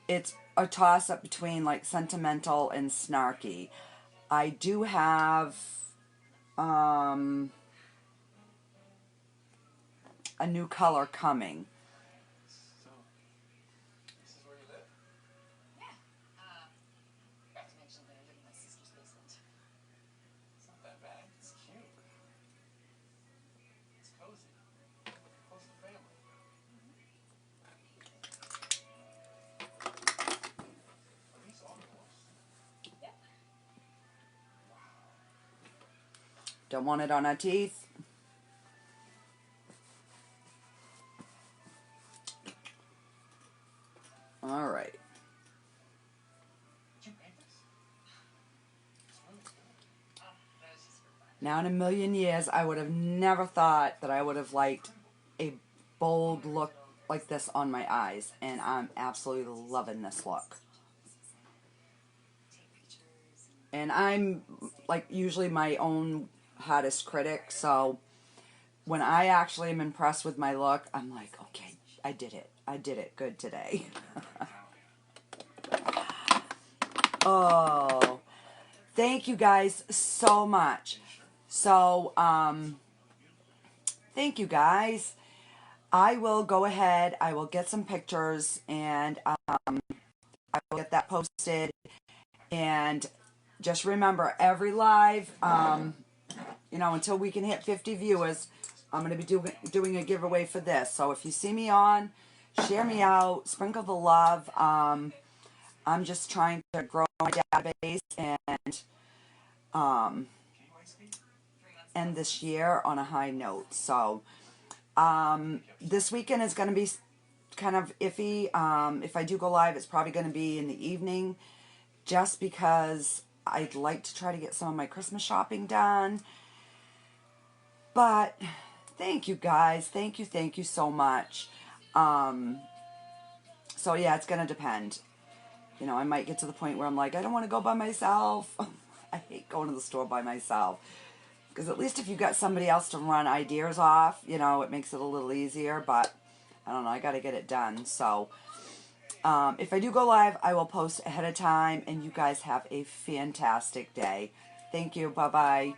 it's a toss-up between like Sentimental and Snarky. I do have a new color coming. So, this is where you live? Yeah. Not to mention that I live in my sister's basement. It's not that bad. It's cute. It's cozy. Close to family. Are these all yours? Yep. Don't want it on our teeth. All right. Did you paint this? It's really good. That was just for fun. Now in a million years, I would have never thought that I would have liked a bold look like this on my eyes. And I'm absolutely loving this look. And I'm like usually my own hottest critic. So when I actually am impressed with my look, I'm like, okay, I did it. I did it good today. Oh, thank you guys so much. So, thank you guys. I will go ahead, I will get some pictures, and I will get that posted. And just remember, every live, you know, until we can hit 50 viewers, I'm going to be doing a giveaway for this. So if you see me on, share me out, sprinkle the love. I'm just trying to grow my database and end this year on a high note. So this weekend is going to be kind of iffy. If I do go live, it's probably going to be in the evening, just because I'd like to try to get some of my Christmas shopping done. But thank you guys. Thank you so much. So yeah, it's going to depend. You know, I might get to the point where I'm like, I don't want to go by myself. I hate going to the store by myself. Because at least if you've got somebody else to run ideas off, you know, it makes it a little easier. But, I don't know, I got to get it done. So, If I do go live, I will post ahead of time, and you guys have a fantastic day. Thank you. Bye-bye.